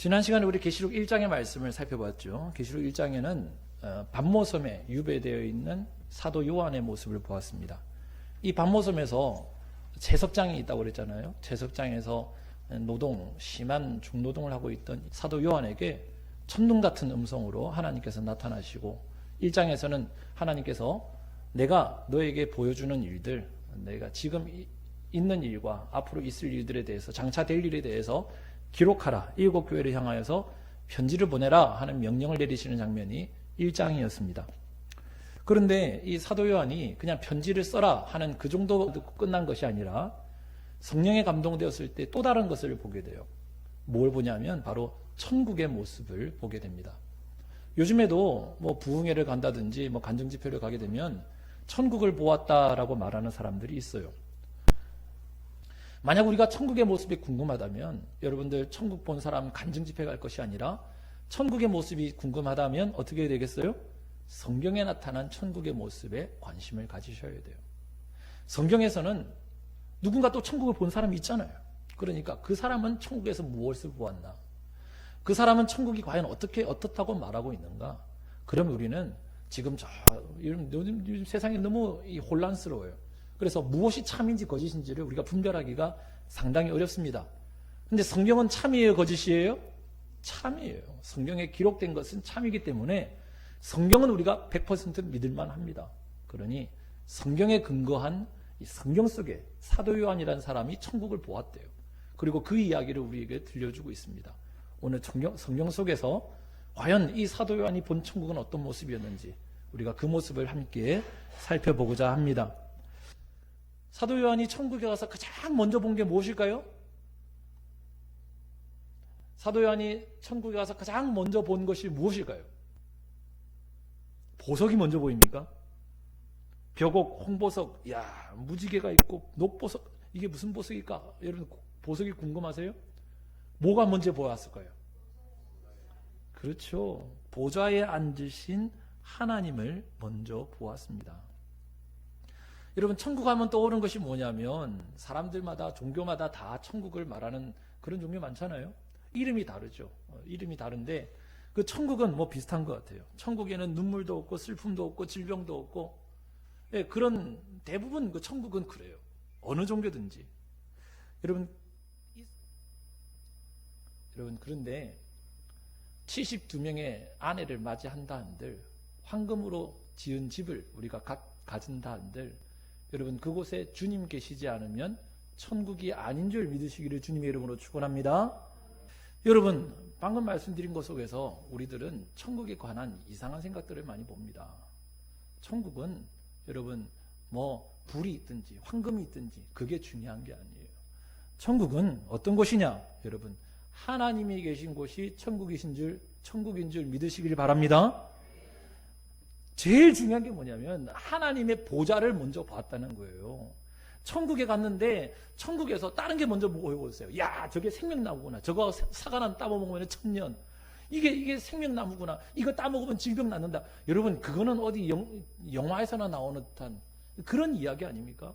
지난 시간에 우리 계시록 1장의 말씀을 살펴봤죠. 계시록 1장에는 반모섬에 유배되어 있는 사도 요한의 모습을 보았습니다. 이 반모섬에서 채석장이 있다고 그랬잖아요. 채석장에서 심한 중노동을 하고 있던 사도 요한에게 천둥 같은 음성으로 하나님께서 나타나시고 1장에서는 하나님께서 내가 너에게 보여주는 일들, 내가 지금 있는 일과 앞으로 있을 일들에 대해서, 장차 될 일에 대해서 기록하라, 7교회를 향하여서 편지를 보내라 하는 명령을 내리시는 장면이 1장이었습니다. 그런데 이 사도 요한이 그냥 편지를 써라 하는 그 정도 듣고 끝난 것이 아니라 성령에 감동되었을 때 또 다른 것을 보게 돼요. 뭘 보냐면 바로 천국의 모습을 보게 됩니다. 요즘에도 부흥회를 간다든지 간증집회를 가게 되면 천국을 보았다라고 말하는 사람들이 있어요. 만약 우리가 천국의 모습이 궁금하다면 여러분들 천국 본 사람 간증집회 갈 것이 아니라 천국의 모습이 궁금하다면 어떻게 되겠어요? 성경에 나타난 천국의 모습에 관심을 가지셔야 돼요. 성경에서는 누군가 또 천국을 본 사람이 있잖아요. 그러니까 그 사람은 천국에서 무엇을 보았나? 그 사람은 천국이 과연 어떻다고 말하고 있는가? 그럼 우리는 지금 요즘 세상이 너무 혼란스러워요. 그래서 무엇이 참인지 거짓인지를 우리가 분별하기가 상당히 어렵습니다. 근데 성경은 참이에요, 거짓이에요? 참이에요. 성경에 기록된 것은 참이기 때문에 성경은 우리가 100% 믿을만 합니다. 그러니 성경에 근거한 이 성경 속에 사도 요한이라는 사람이 천국을 보았대요. 그리고 그 이야기를 우리에게 들려주고 있습니다. 오늘 성경 속에서 과연 이 사도 요한이 본 천국은 어떤 모습이었는지 우리가 그 모습을 함께 살펴보고자 합니다. 사도 요한이 천국에 가서 가장 먼저 본 게 무엇일까요? 사도 요한이 천국에 가서 가장 먼저 본 것이 무엇일까요? 보석이 먼저 보입니까? 벽옥, 홍보석, 무지개가 있고 녹보석, 이게 무슨 보석일까? 여러분 보석이 궁금하세요? 뭐가 먼저 보았을까요? 그렇죠. 보좌에 앉으신 하나님을 먼저 보았습니다. 여러분 천국 하면 떠오르는 것이 뭐냐면 사람들마다 종교마다 다 천국을 말하는 그런 종교 많잖아요. 이름이 다르죠. 이름이 다른데 그 천국은 비슷한 것 같아요. 천국에는 눈물도 없고 슬픔도 없고 질병도 없고 그런 대부분 그 천국은 그래요. 어느 종교든지. 여러분 그런데 72명의 아내를 맞이한다 한들 황금으로 지은 집을 우리가 가진다 한들 여러분 그곳에 주님 계시지 않으면 천국이 아닌 줄 믿으시기를 주님의 이름으로 축원합니다. 여러분 방금 말씀드린 것 속에서 우리들은 천국에 관한 이상한 생각들을 많이 봅니다. 천국은 여러분 불이 있든지 황금이 있든지 그게 중요한 게 아니에요. 천국은 어떤 곳이냐? 여러분 하나님이 계신 곳이 천국인 줄 믿으시길 바랍니다. 제일 중요한 게 뭐냐면 하나님의 보좌를 먼저 봤다는 거예요. 천국에 갔는데 천국에서 다른 게 먼저 보여보세요. 저게 생명나무구나. 저거 사과나무 따먹으면 천년. 이게 생명나무구나. 이거 따먹으면 질병 낫는다. 여러분 그거는 어디 영화에서나 나오는 듯한 그런 이야기 아닙니까?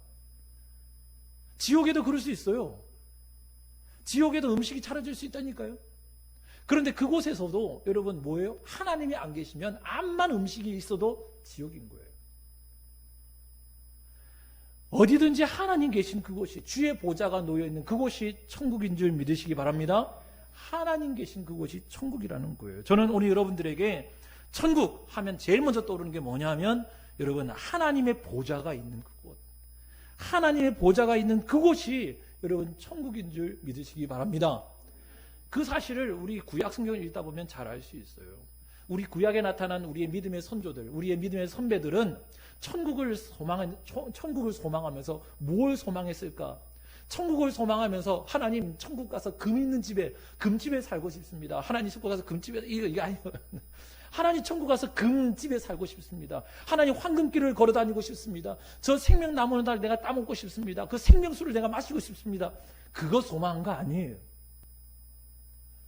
지옥에도 그럴 수 있어요. 지옥에도 음식이 차려질 수 있다니까요. 그런데 그곳에서도 여러분 뭐예요? 하나님이 안 계시면 암만 음식이 있어도 지옥인 거예요. 어디든지 하나님 계신 그곳이 주의 보좌가 놓여있는 그곳이 천국인 줄 믿으시기 바랍니다. 하나님 계신 그곳이 천국이라는 거예요. 저는 오늘 여러분들에게 천국 하면 제일 먼저 떠오르는 게 뭐냐면 여러분 하나님의 보좌가 있는 그곳, 하나님의 보좌가 있는 그곳이 여러분 천국인 줄 믿으시기 바랍니다. 그 사실을 우리 구약 성경을 읽다 보면 잘 알 수 있어요. 우리 구약에 나타난 우리의 믿음의 선조들, 우리의 믿음의 선배들은 천국을 소망하면서 뭘 소망했을까? 천국을 소망하면서 하나님 천국 가서 금집에 살고 싶습니다. 하나님 천국 가서 이거 아니에요. 하나님 천국 가서 금집에 살고 싶습니다. 하나님 황금길을 걸어 다니고 싶습니다. 저 생명나무는 날 내가 따먹고 싶습니다. 그 생명수를 내가 마시고 싶습니다. 그거 소망한 거 아니에요.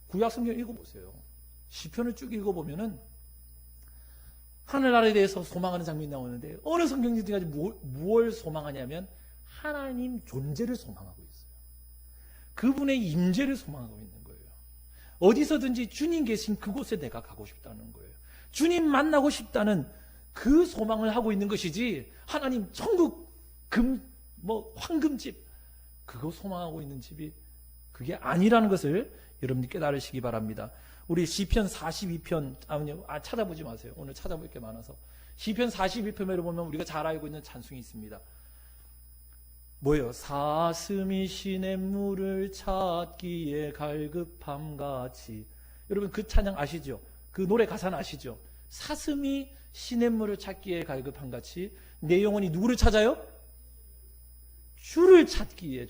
구약 성경 읽어보세요. 시편을 쭉 읽어보면은 하늘나라에 대해서 소망하는 장면이 나오는데 어느 성경지까지 무엇을 소망하냐면 하나님 존재를 소망하고 있어요. 그분의 임재를 소망하고 있는 거예요. 어디서든지 주님 계신 그곳에 내가 가고 싶다는 거예요. 주님 만나고 싶다는 그 소망을 하고 있는 것이지, 하나님 천국 황금집 그거 소망하고 있는 집이 그게 아니라는 것을 여러분이 깨달으시기 바랍니다. 우리 시편 42편 찾아보지 마세요. 오늘 찾아볼 게 많아서. 시편 42편을 보면 우리가 잘 알고 있는 찬송이 있습니다. 뭐예요? 사슴이 시냇물을 찾기에 갈급함같이. 여러분 그 찬양 아시죠? 그 노래 가사는 아시죠? 사슴이 시냇물을 찾기에 갈급함같이 내 영혼이 누구를 찾아요? 주를 찾기에.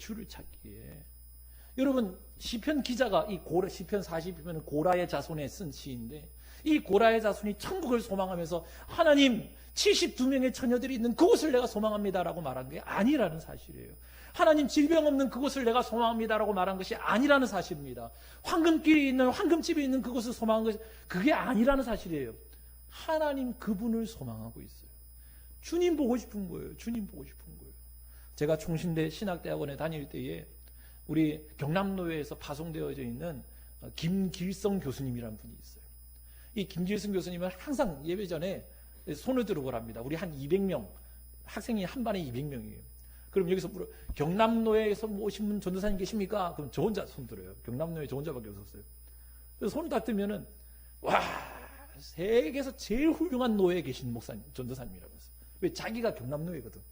여러분 시편 기자가 시편 42편은 고라의 자손에 쓴 시인데, 이 고라의 자손이 천국을 소망하면서 하나님 72명의 처녀들이 있는 그곳을 내가 소망합니다라고 말한 게 아니라는 사실이에요. 하나님 질병 없는 그곳을 내가 소망합니다라고 말한 것이 아니라는 사실입니다. 황금길이 있는 황금집이 있는 그곳을 소망한 것이 그게 아니라는 사실이에요. 하나님 그분을 소망하고 있어요. 주님 보고 싶은 거예요. 주님 보고 싶은 거예요. 제가 충신대 신학대학원에 다닐 때에 우리 경남노회에서 파송되어져 있는 김길성 교수님이라는 분이 있어요. 이 김길성 교수님은 항상 예배 전에 손을 들어보랍니다. 우리 한 200명, 학생이 한 반에 200명이에요. 그럼 여기서 경남노회에서 오신 분 전도사님 계십니까? 그럼 저 혼자 손 들어요. 경남노회 저 혼자밖에 없었어요. 그래서 손을 딱 들면은, 와, 세계에서 제일 훌륭한 노회에 계신 목사님, 전도사님이라면서. 왜? 자기가 경남노회거든.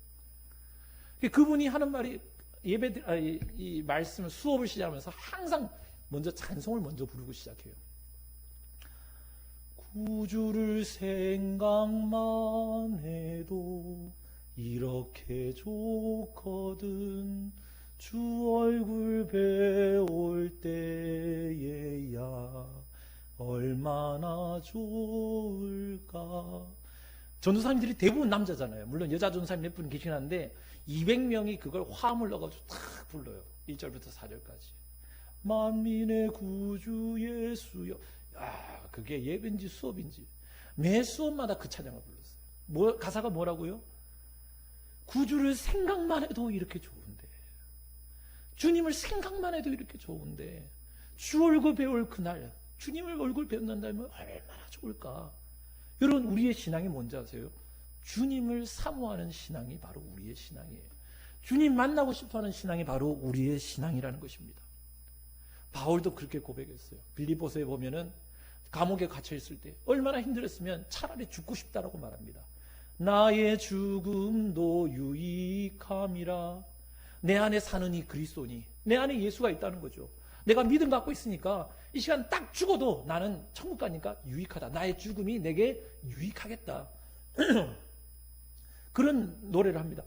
그분이 하는 말이 이 말씀을 수업을 시작하면서 항상 먼저 찬송을 먼저 부르고 시작해요. 구주를 생각만 해도 이렇게 좋거든. 주 얼굴 배울 때에야 얼마나 좋을까. 전도사님들이 대부분 남자잖아요. 물론 여자 전도사님 몇 분 계시긴 한데 200명이 그걸 화음을 넣어가지고 탁 불러요. 1절부터 4절까지. 만민의 구주 예수여. 야, 그게 예배인지 수업인지 매 수업마다 그 찬양을 불렀어요. 가사가 뭐라고요? 구주를 생각만 해도 이렇게 좋은데, 주님을 생각만 해도 이렇게 좋은데, 주 얼굴 배울 그날 주님을 얼굴 배운다면 얼마나 좋을까. 여러분 우리의 신앙이 뭔지 아세요? 주님을 사모하는 신앙이 바로 우리의 신앙이에요. 주님 만나고 싶어하는 신앙이 바로 우리의 신앙이라는 것입니다. 바울도 그렇게 고백했어요. 빌립보서에 보면은 감옥에 갇혀 있을 때 얼마나 힘들었으면 차라리 죽고 싶다라고 말합니다. 나의 죽음도 유익함이라. 내 안에 사는 이 그리스도니, 내 안에 예수가 있다는 거죠. 내가 믿음 갖고 있으니까 이 시간 딱 죽어도 나는 천국 가니까 유익하다. 나의 죽음이 내게 유익하겠다. 그런 노래를 합니다.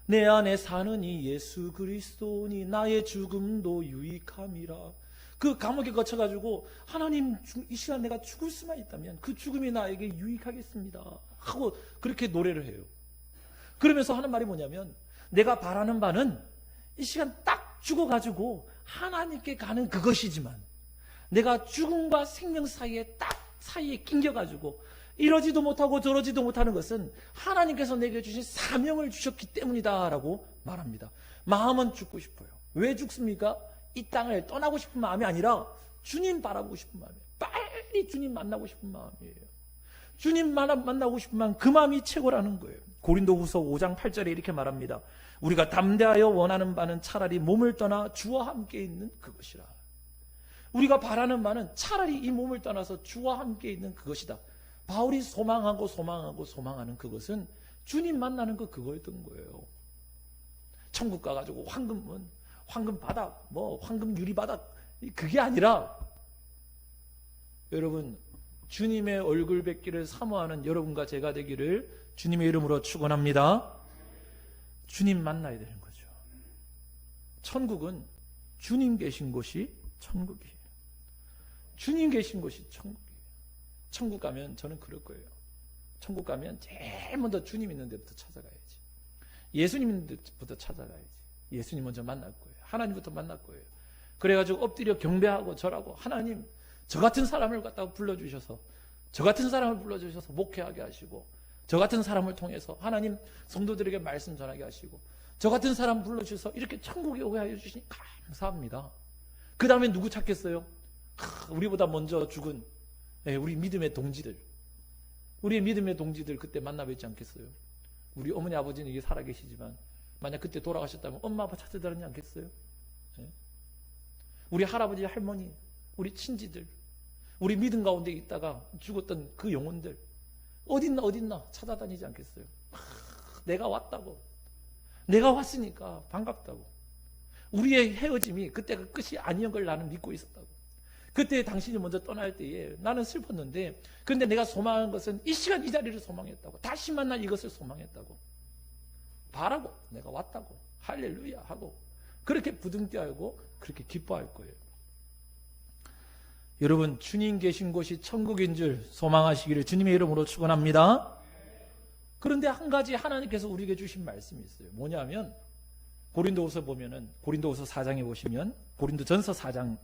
내 안에 사는 이 예수 그리스도니 나의 죽음도 유익함이라. 그 감옥에 갇혀가지고 하나님 이 시간 내가 죽을 수만 있다면 그 죽음이 나에게 유익하겠습니다 하고 그렇게 노래를 해요. 그러면서 하는 말이 뭐냐면, 내가 바라는 바는 이 시간 딱 죽어가지고 하나님께 가는 그것이지만, 내가 죽음과 생명 사이에 낑겨가지고 이러지도 못하고 저러지도 못하는 것은 하나님께서 내게 주신 사명을 주셨기 때문이다 라고 말합니다. 마음은 죽고 싶어요. 왜 죽습니까? 이 땅을 떠나고 싶은 마음이 아니라 주님 바라보고 싶은 마음이에요. 빨리 주님 만나고 싶은 마음이에요. 주님 만나고 싶은 마음, 그 마음이 최고라는 거예요. 고린도후서 5장 8절에 이렇게 말합니다. 우리가 담대하여 원하는 바는 차라리 몸을 떠나 주와 함께 있는 그것이라. 우리가 바라는 바는 차라리 이 몸을 떠나서 주와 함께 있는 그것이다. 바울이 소망하는 그것은 주님 만나는 그거였던 거예요. 천국 가가지고 황금문, 황금 바닥, 황금 유리 바닥, 그게 아니라, 여러분 주님의 얼굴 뵙기를 사모하는 여러분과 제가 되기를 주님의 이름으로 축원합니다. 주님 만나야 되는 거죠. 천국은 주님 계신 곳이 천국이에요. 주님 계신 곳이 천국이에요. 천국 가면 저는 그럴 거예요. 천국 가면 제일 먼저 주님 있는 데부터 찾아가야지. 예수님 있는 데부터 찾아가야지. 예수님 먼저 만날 거예요. 하나님부터 만날 거예요. 그래가지고 엎드려 경배하고 절하고, 하나님 저 같은 사람을 갖다가 불러주셔서, 저 같은 사람을 불러주셔서 목회하게 하시고, 저 같은 사람을 통해서 하나님 성도들에게 말씀 전하게 하시고, 저 같은 사람 불러주셔서 이렇게 천국에 오게 하여 주시니 감사합니다. 그 다음에 누구 찾겠어요? 우리보다 먼저 죽은 우리 믿음의 동지들, 우리의 믿음의 동지들 그때 만나 뵙지 않겠어요? 우리 어머니 아버지는 이게 살아계시지만 만약 그때 돌아가셨다면 엄마 아빠 찾아다니지 않겠어요? 우리 할아버지 할머니, 우리 친지들, 우리 믿음 가운데 있다가 죽었던 그 영혼들 어딨나 찾아다니지 않겠어요? 내가 왔다고, 내가 왔으니까 반갑다고, 우리의 헤어짐이 그때가 끝이 아니었던 걸 나는 믿고 있었다고. 그때 당신이 먼저 떠날 때에 나는 슬펐는데, 그런데 내가 소망한 것은 이 시간 이 자리를 소망했다고, 다시 만날 이것을 소망했다고, 바라고 내가 왔다고 할렐루야 하고 그렇게 부둥켜하고 그렇게 기뻐할 거예요. 여러분, 주님 계신 곳이 천국인 줄 소망하시기를 주님의 이름으로 축원합니다. 그런데 한 가지 하나님께서 우리에게 주신 말씀이 있어요. 뭐냐면 고린도후서 보면은, 고린도후서 4장에 보시면, 고린도전서 4장,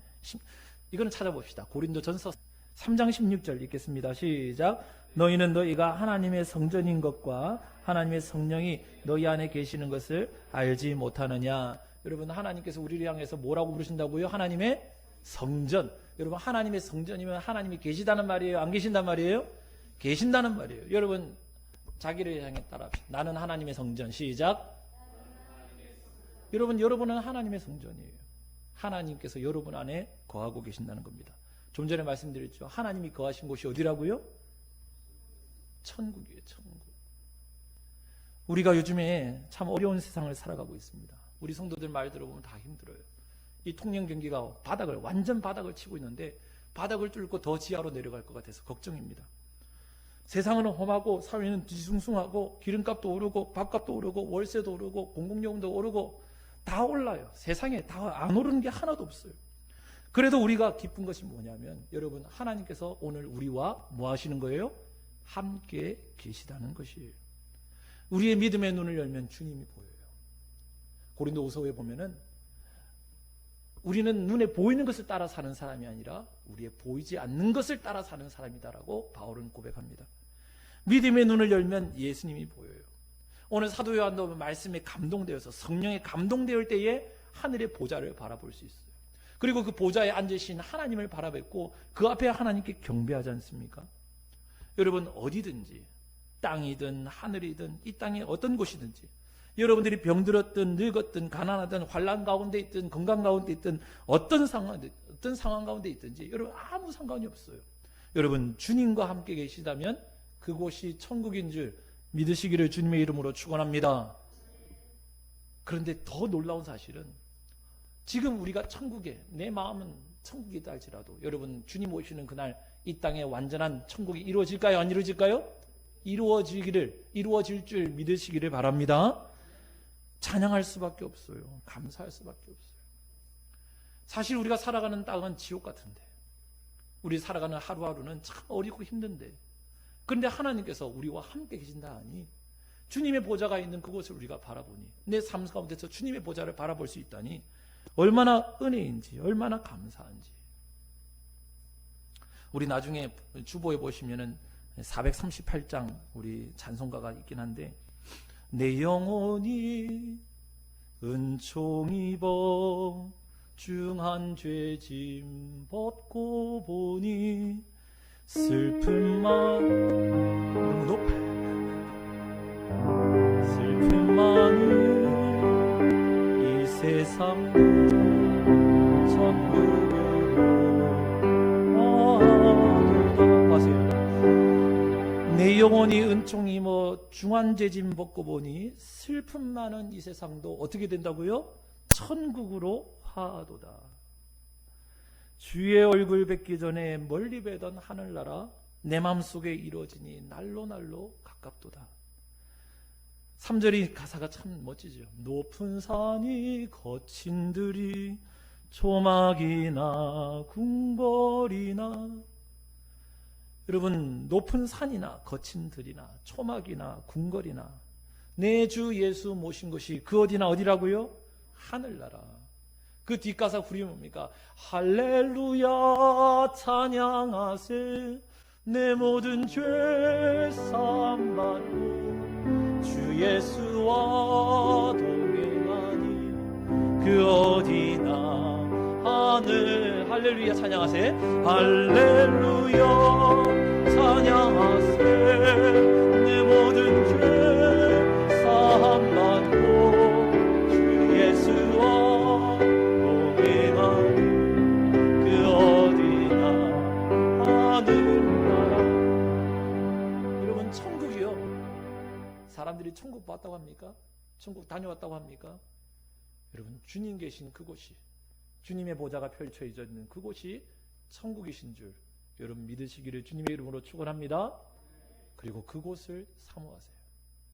이거는 찾아봅시다. 고린도전서 3장 16절 읽겠습니다. 시작. 너희는 너희가 하나님의 성전인 것과 하나님의 성령이 너희 안에 계시는 것을 알지 못하느냐. 여러분, 하나님께서 우리를 향해서 뭐라고 부르신다고요? 하나님의 성전. 여러분, 하나님의 성전이면 하나님이 계시다는 말이에요? 안 계신단 말이에요? 계신다는 말이에요. 여러분, 자기를 향해 따라합시다. 나는 하나님의 성전. 시작. 여러분은 하나님의 성전이에요. 하나님께서 여러분 안에 거하고 계신다는 겁니다. 좀 전에 말씀드렸죠. 하나님이 거하신 곳이 어디라고요? 천국이에요. 천국. 우리가 요즘에 참 어려운 세상을 살아가고 있습니다. 우리 성도들 말 들어보면 다 힘들어요. 이 통영 경기가 완전 바닥을 치고 있는데 바닥을 뚫고 더 지하로 내려갈 것 같아서 걱정입니다. 세상은 험하고 사회는 뒤숭숭하고 기름값도 오르고 밥값도 오르고 월세도 오르고 공공요금도 오르고 다 올라요. 세상에 다 안 오르는 게 하나도 없어요. 그래도 우리가 기쁜 것이 뭐냐면, 여러분, 하나님께서 오늘 우리와 뭐 하시는 거예요? 함께 계시다는 것이에요. 우리의 믿음의 눈을 열면 주님이 보여요. 고린도후서에 보면은 우리는 눈에 보이는 것을 따라 사는 사람이 아니라 우리의 보이지 않는 것을 따라 사는 사람이다라고 바울은 고백합니다. 믿음의 눈을 열면 예수님이 보여요. 오늘 사도 요한도 말씀에 감동되어서, 성령에 감동되을 때에 하늘의 보좌를 바라볼 수 있어요. 그리고 그 보좌에 앉으신 하나님을 바라뵙고 그 앞에 하나님께 경배하지 않습니까? 여러분, 어디든지, 땅이든 하늘이든 이 땅의 어떤 곳이든지, 여러분들이 병들었든 늙었든 가난하든 환난 가운데 있든 건강 가운데 있든 어떤 상황 가운데 있든지 여러분 아무 상관이 없어요. 여러분, 주님과 함께 계시다면 그곳이 천국인 줄 믿으시기를 주님의 이름으로 축원합니다. 그런데 더 놀라운 사실은, 지금 우리가 천국에, 내 마음은 천국이다 할지라도 여러분, 주님 오시는 그날 이 땅에 완전한 천국이 이루어질까요? 안 이루어질까요? 이루어질 줄 믿으시기를 바랍니다. 찬양할 수밖에 없어요. 감사할 수밖에 없어요. 사실 우리가 살아가는 땅은 지옥 같은데, 우리 살아가는 하루하루는 참 어렵고 힘든데, 그런데 하나님께서 우리와 함께 계신다 하니 주님의 보좌가 있는 그곳을 우리가 바라보니, 내 삶 가운데서 주님의 보좌를 바라볼 수 있다니 얼마나 은혜인지, 얼마나 감사한지. 우리 나중에 주보에 보시면은 438장 우리 찬송가가 있긴 한데, 내 영혼이 은총 입어 중한 죄짐 벗고 보니 슬픈 마음 높아 슬픈 마음 이 세상 천국으로 하세요. 내 영혼이 은총 입어 중한 죄짐 벗고 보니 슬픔 많은 이 세상도 어떻게 된다고요? 천국으로 화하도다. 주의 얼굴 뵙기 전에 멀리 뵈던 하늘나라 내 마음속에 이루어지니 날로 날로 가깝도다. 3절이 가사가 참 멋지죠. 높은 산이 거친 들이 초막이나 궁궐이나, 여러분, 높은 산이나 거친 들이나 초막이나 궁궐이나 내 주 예수 모신 것이 그 어디나 어디라고요? 하늘나라. 그 뒷가사 후리 뭡니까? 할렐루야 찬양하세 내 모든 죄 사함받고 주 예수와 동행하니 그 어디나 하늘. 할렐루야 찬양하세. 할렐루야 찬양하세. 내 모든 죄 사함 받고 주 예수와 동행하는 그 어디나 하늘나라. 여러분 천국이요, 사람들이 천국 봤다고 합니까? 천국 다녀왔다고 합니까? 여러분 주님 계신 그곳이, 주님의 보좌가 펼쳐져 있는 그곳이 천국이신 줄 여러분 믿으시기를 주님의 이름으로 축원합니다. 그리고 그곳을 사모하세요.